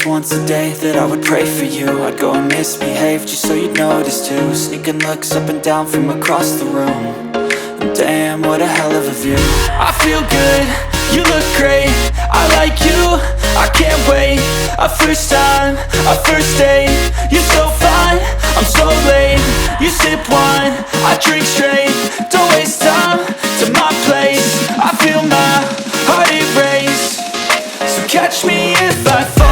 once a day that I would pray for you. I'd go and misbehave just so you'd notice too. Sneaking looks up and down from across the room. And damn, what a hell of a view. I feel good, you look great, I like you, I can't wait. A first time, a first date, you're so fine, I'm so late. You sip wine, I drink straight. Don't waste time to my place. I feel my heart erase. So catch me if I fall.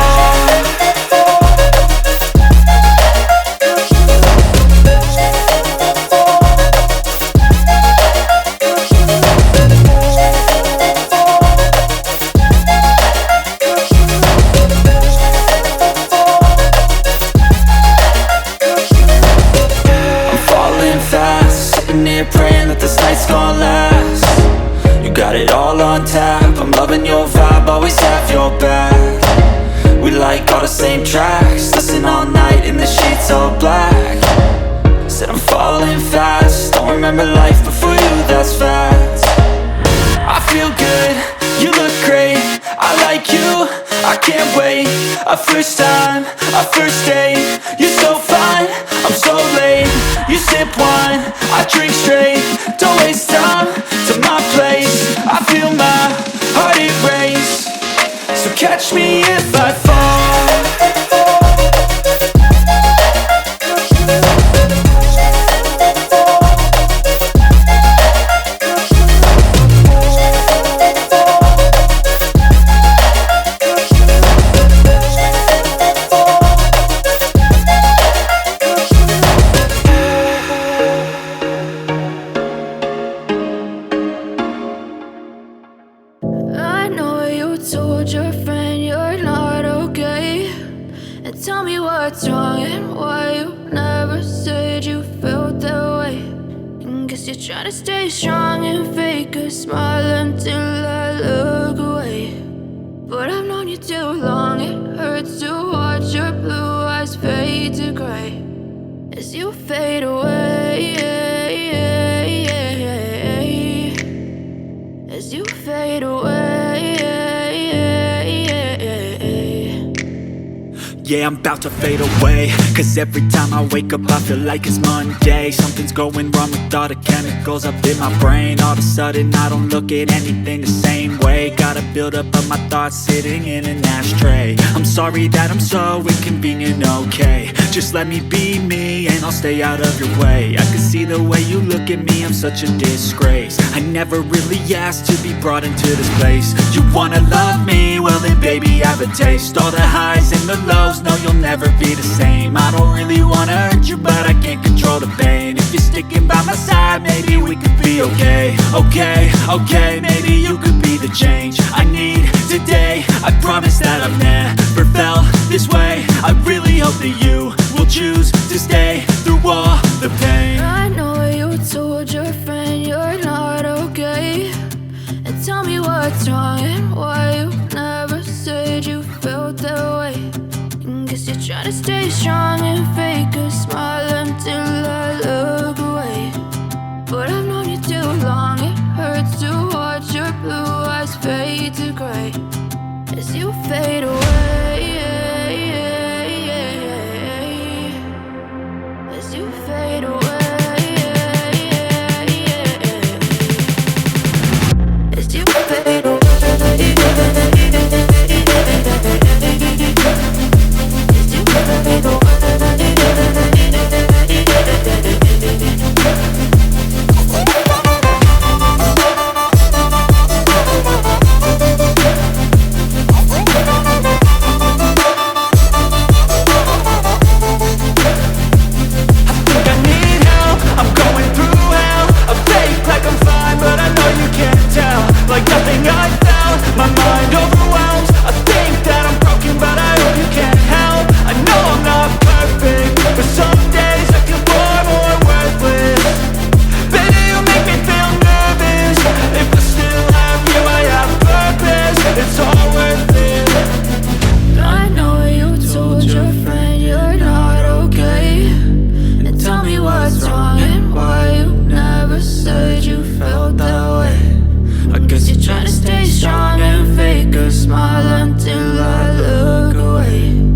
Praying that this night's gonna last. You got it all on tap, I'm loving your vibe, always have your back. We like all the same tracks, listen all night in the sheets all black. Said I'm falling fast, don't remember life before you, that's fact. I feel good, you look great, I like you, I can't wait. A first time, a first date, you're so fine, I'm so late. You sip wine, I drink straight. Don't waste time to my place. I feel my heart erase. So catch me if I fall. Told your friend you're not okay, and tell me what's wrong and why you never said you felt that way. And guess you're trying to stay strong and fake a smile until I look away. But I've known you too long, it hurts to watch your blue eyes fade to gray as you fade away, as you fade away. Yeah, I'm about to fade away, cause every time I wake up I feel like it's Monday. Something's going wrong with all the chemicals up in my brain. All of a sudden I don't look at anything the same way. Got a buildup of my thoughts sitting in an ashtray. I'm sorry that I'm so inconvenient, okay. Just let me be me and I'll stay out of your way. I can see the way you look at me, I'm such a disgrace. I never really asked to be brought into this place. You wanna love me? Well then baby I have a taste. All the highs and the lows, no, you'll never be the same. I don't really wanna hurt you, but I can't control the pain. If you're sticking by my side, maybe we could be okay. Okay, maybe you could be the change I need today. I promise that I've never felt this way. I really hope that you will choose to stay through all the pain. I know you told your friend you're not okay, and tell me what's wrong and why you never said you felt that way. Guess you're trying to stay strong and fake a smile until I look away. But I've known you too long, it hurts to watch your blue eyes fade to gray as you fade away, as you fade away, as you fade away. Trying to stay strong and fake a smile until I look away.